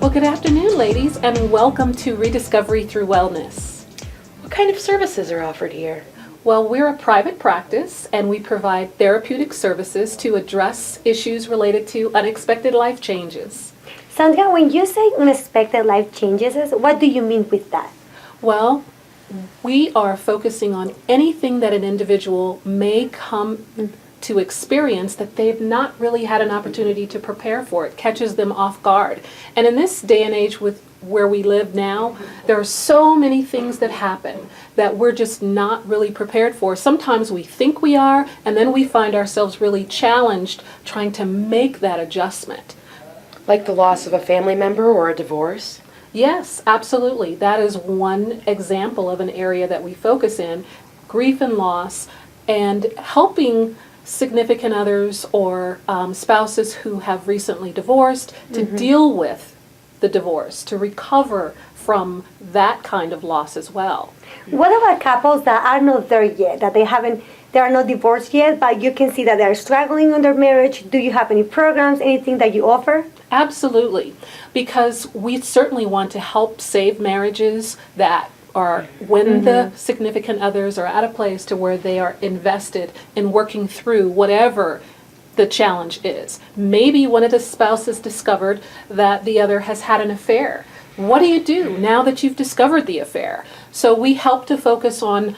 Well, good afternoon, ladies, and welcome to Rediscovery Through Wellness. What kind of services are offered here? Well, we're a private practice, and we provide therapeutic services to address issues related to unexpected life changes. Sandra, when you say unexpected life changes, what do you mean with that? Well, we are focusing on anything that an individual may come to experience that they've not really had an opportunity to prepare for. It catches them off guard. And in this day and age with where we live now, there are so many things that happen that we're just not really prepared for. Sometimes we think we are, and then we find ourselves really challenged trying to make that adjustment. Like the loss of a family member or a divorce? Yes, absolutely. That is one example of an area that we focus in, grief and loss, and helping significant others or spouses who have recently divorced to deal with the divorce, to recover from that kind of loss as well. What about couples that are not there yet, that they are not divorced yet, but you can see that they're struggling in their marriage? Do you have any programs, anything that you offer? Absolutely, because we certainly want to help save marriages that are when the significant others are at a place to where they are invested in working through whatever the challenge is. Maybe one of the spouses discovered that the other has had an affair. What do you do now that you've discovered the affair? So we help to focus on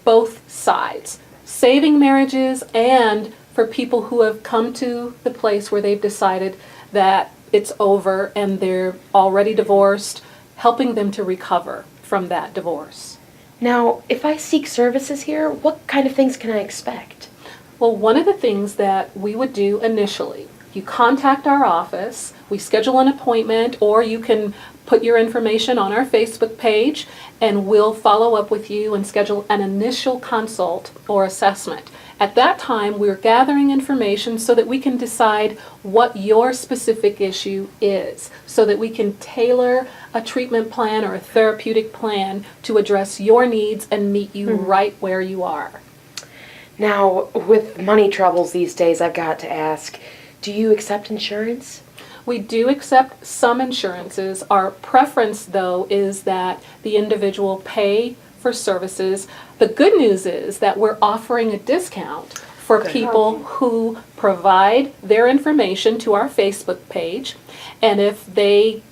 both sides, saving marriages, and for people who have come to the place where they've decided that it's over and they're already divorced, helping them to recover from that divorce. Now, if I seek services here, what kind of things can I expect? Well, one of the things that we would do initially, you contact our office, we schedule an appointment, or you can put your information on our Facebook page, and we'll follow up with you and schedule an initial consult or assessment. At that time, we're gathering information so that we can decide what your specific issue is, so that we can tailor a treatment plan or a therapeutic plan to address your needs and meet you right where you are. Now, with money troubles these days, I've got to ask, do you accept insurance? We do accept some insurances. Our preference, though, is that the individual pay for services. The good news is that we're offering a discount for people who provide their information to our Facebook page, and if they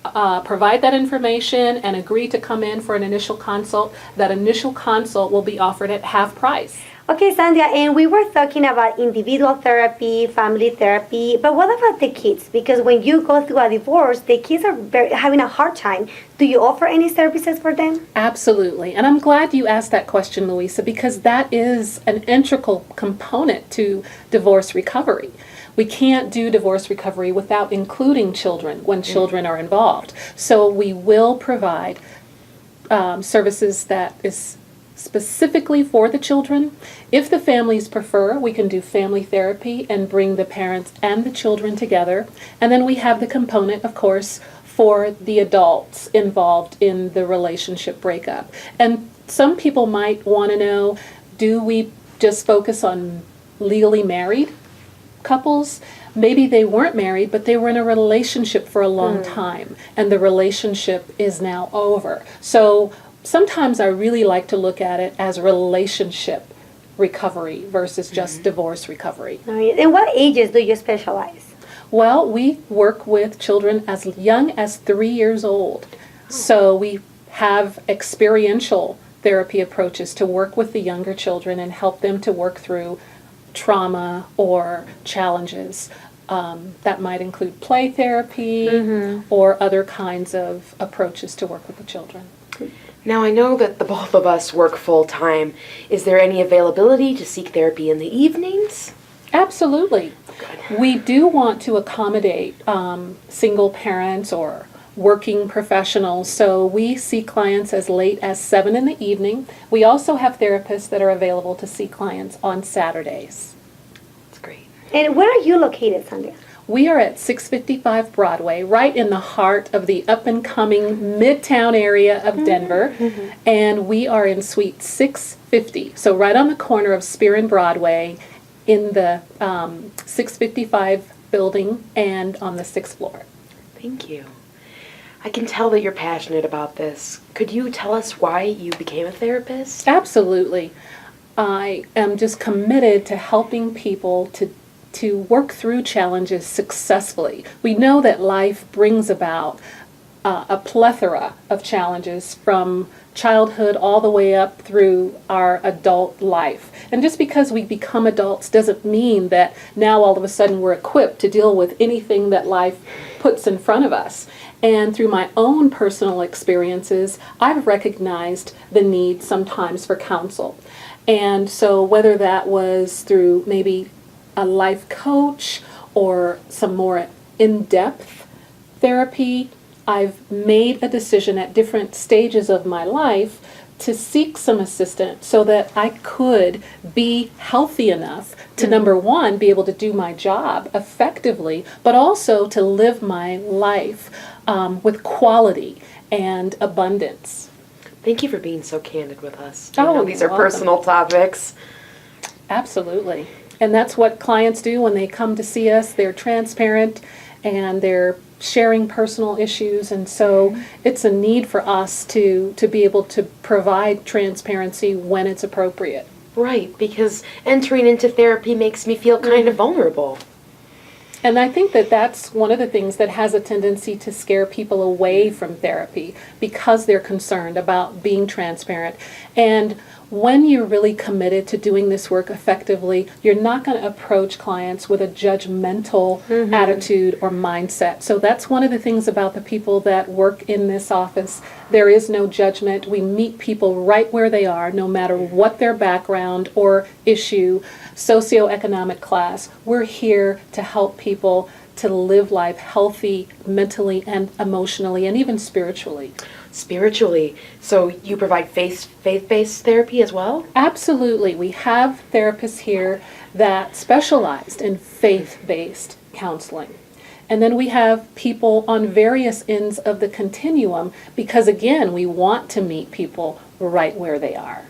provide that information and agree to come in for an initial consult, that initial consult will be offered at half price. Okay, Sandra, and we were talking about individual therapy, family therapy, but what about the kids? Because when you go through a divorce, the kids are having a hard time. Do you offer any services for them? Absolutely, and I'm glad you asked that question, Louisa, because that is an integral component to divorce recovery. We can't do divorce recovery without including children when children are involved. So we will provide services that is specifically for the children. If the families prefer, we can do family therapy and bring the parents and the children together. And then we have the component, of course, for the adults involved in the relationship breakup. And some people might want to know, do we just focus on legally married couples? Maybe they weren't married, but they were in a relationship for a long time, and the relationship is now over. So sometimes I really like to look at it as relationship recovery versus just divorce recovery. And what ages do you specialize? Well, we work with children as young as 3 years old. So we have experiential therapy approaches to work with the younger children and help them to work through trauma or challenges. That might include play therapy or other kinds of approaches to work with the children. Now, I know that the both of us work full-time. Is there any availability to seek therapy in the evenings? Absolutely. Good. We do want to accommodate single parents or working professionals, so we see clients as late as 7 in the evening. We also have therapists that are available to see clients on Saturdays. That's great. And where are you located, Sandra? We are at 655 Broadway, right in the heart of the up-and-coming Midtown area of Denver, and we are in Suite 6 650. So right on the corner of Spear and Broadway in the 655 building and on the 6th floor. Thank you. I can tell that you're passionate about this. Could you tell us why you became a therapist? Absolutely. I am just committed to helping people to work through challenges successfully. We know that life brings about a plethora of challenges from childhood all the way up through our adult life. And just because we become adults doesn't mean that now all of a sudden we're equipped to deal with anything that life puts in front of us. And through my own personal experiences, I've recognized the need sometimes for counsel. And so whether that was through maybe a life coach or some more in-depth therapy, I've made a decision at different stages of my life to seek some assistance so that I could be healthy enough to, number one, be able to do my job effectively, but also to live my life with quality and abundance. Thank you for being so candid with us. These are you're welcome. personal topics. Absolutely. And that's what clients do when they come to see us. They're transparent and they're sharing personal issues, and so it's a need for us to be able to provide transparency when it's appropriate. Right, because entering into therapy makes me feel kind of vulnerable. And I think that that's one of the things that has a tendency to scare people away from therapy because they're concerned about being transparent. And when you're really committed to doing this work effectively, you're not going to approach clients with a judgmental attitude or mindset. So that's one of the things about the people that work in this office. There is no judgment. We meet people right where they are, no matter what their background or issue, socioeconomic class. We're here to help people to live life healthy mentally and emotionally and even spiritually. Spiritually. So you provide faith-based therapy as well? Absolutely. We have therapists here that specialized in faith-based counseling. And then we have people on various ends of the continuum because, again, we want to meet people right where they are.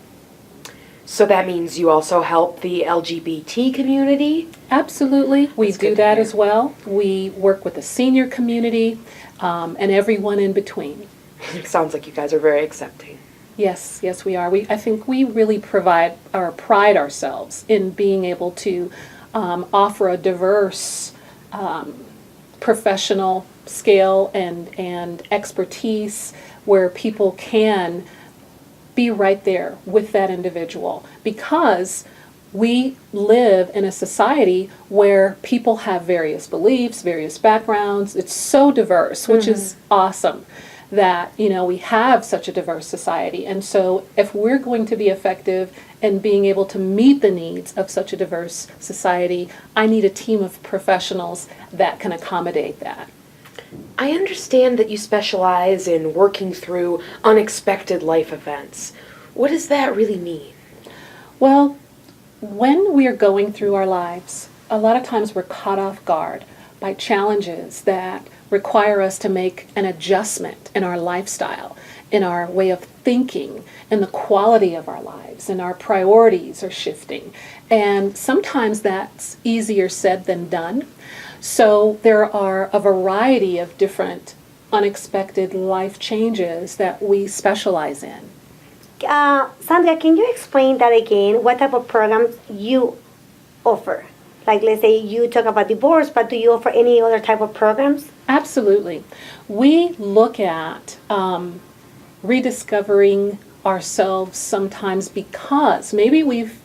So that means you also help the LGBT community? Absolutely. We That's good do to that hear. as well. We work with the senior community and everyone in between. Sounds like you guys are very accepting. Yes, we are. I think we really pride ourselves in being able to offer a diverse professional scale and expertise where people can be right there with that individual, because we live in a society where people have various beliefs, various backgrounds. It's so diverse, which is awesome that, we have such a diverse society. And so if we're going to be effective in being able to meet the needs of such a diverse society, I need a team of professionals that can accommodate that. I understand that you specialize in working through unexpected life events. What does that really mean? Well, when we are going through our lives, a lot of times we're caught off guard by challenges that require us to make an adjustment in our lifestyle, in our way of thinking, in the quality of our lives, and our priorities are shifting. And sometimes that's easier said than done. So there are a variety of different unexpected life changes that we specialize in. Sandra, can you explain that again? What type of programs you offer? Like, let's say you talk about divorce, but do you offer any other type of programs? Absolutely. We look at rediscovering ourselves sometimes because maybe we've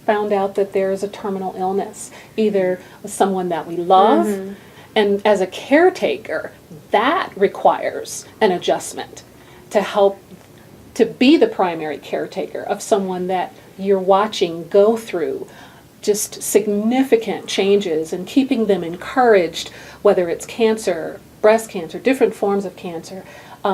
found out that there is a terminal illness, either with someone that we love, and as a caretaker, that requires an adjustment to help to be the primary caretaker of someone that you're watching go through just significant changes and keeping them encouraged, whether it's cancer, breast cancer, different forms of cancer, a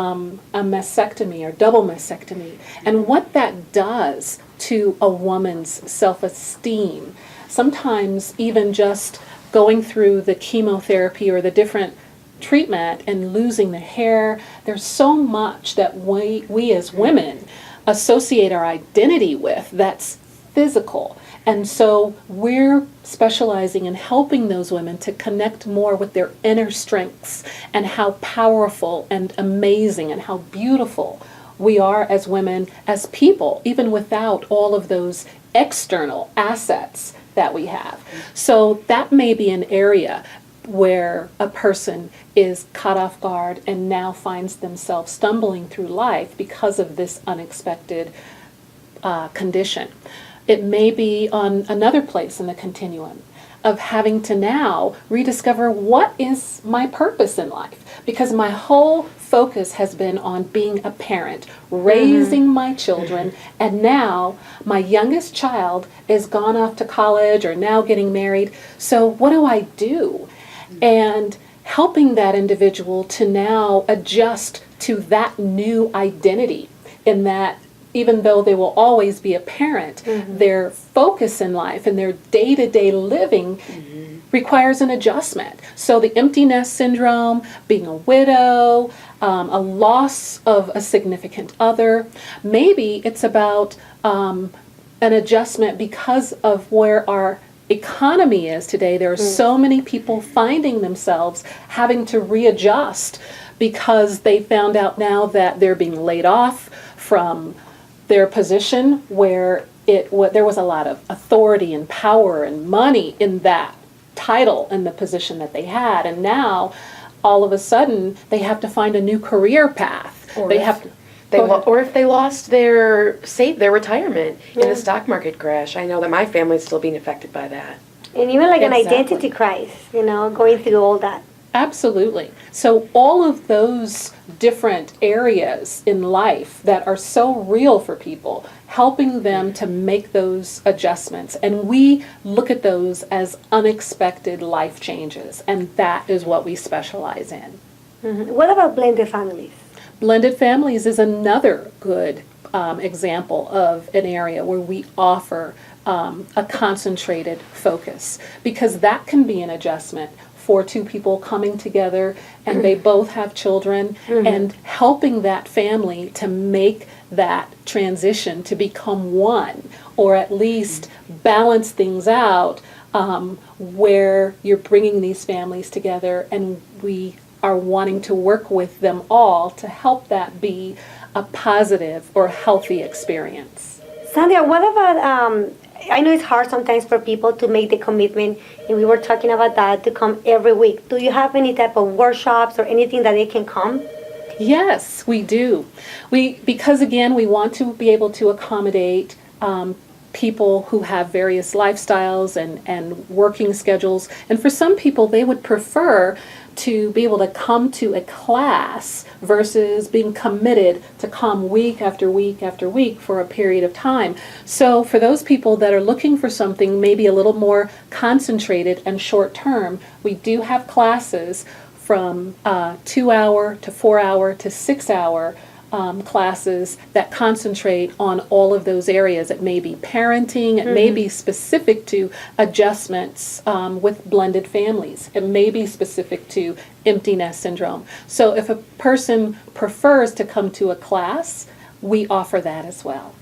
mastectomy or double mastectomy, and what that does to a woman's self-esteem. Sometimes even just going through the chemotherapy or the different treatment and losing the hair, there's so much that we as women associate our identity with that's physical. And so we're specializing in helping those women to connect more with their inner strengths and how powerful and amazing and how beautiful we are as women, as people, even without all of those external assets that we have. So that may be an area where a person is caught off guard and now finds themselves stumbling through life because of this unexpected condition. It may be on another place in the continuum of having to now rediscover what is my purpose in life, because my whole focus has been on being a parent, raising my children, and now my youngest child is gone off to college or now getting married. So what do I do? And helping that individual to now adjust to that new identity, in that even though they will always be a parent, their focus in life and their day-to-day living requires an adjustment. So the empty nest syndrome, being a widow, a loss of a significant other, maybe it's about an adjustment because of where our economy is today. There are so many people finding themselves having to readjust because they found out now that they're being laid off from their position where there was a lot of authority and power and money in that title and the position that they had, and now all of a sudden they have to find a new career path. Or if they lost their retirement in the stock market crash. I know that my family's still being affected by that. And even like an identity crisis, going through all that. Absolutely. So all of those different areas in life that are so real for people, helping them to make those adjustments. And we look at those as unexpected life changes, and that is what we specialize in. What about blended families? Blended families is another good example of an area where we offer a concentrated focus, because that can be an adjustment for two people coming together and they both have children, and helping that family to make that transition to become one, or at least balance things out, where you're bringing these families together, and we are wanting to work with them all to help that be a positive or healthy experience. Sandra, what about, I know it's hard sometimes for people to make the commitment, and we were talking about that, to come every week. Do you have any type of workshops or anything that they can come? Yes, we do. Because again, we want to be able to accommodate people who have various lifestyles and working schedules. And for some people, they would prefer to be able to come to a class versus being committed to come week after week after week for a period of time. So for those people that are looking for something maybe a little more concentrated and short term, we do have classes from 2-hour to 4-hour to 6-hour classes that concentrate on all of those areas. It may be parenting, it may be specific to adjustments with blended families, it may be specific to empty nest syndrome. So if a person prefers to come to a class, we offer that as well.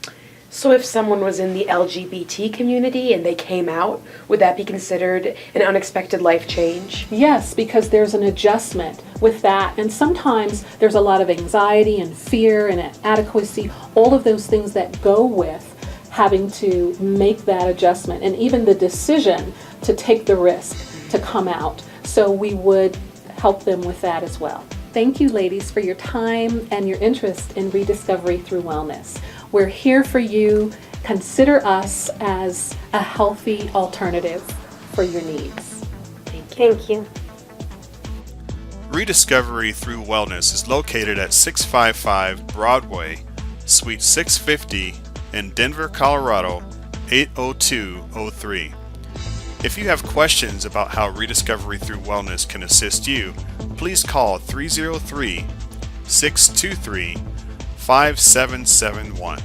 So if someone was in the LGBT community and they came out, would that be considered an unexpected life change? Yes, because there's an adjustment with that. And sometimes there's a lot of anxiety and fear and inadequacy, all of those things that go with having to make that adjustment, and even the decision to take the risk to come out. So we would help them with that as well. Thank you, ladies, for your time and your interest in Rediscovery Through Wellness. We're here for you. Consider us as a healthy alternative for your needs. Thank you. Rediscovery Through Wellness is located at 655 Broadway, Suite 650 in Denver, Colorado, 80203. If you have questions about how Rediscovery Through Wellness can assist you, please call 303-623-5771.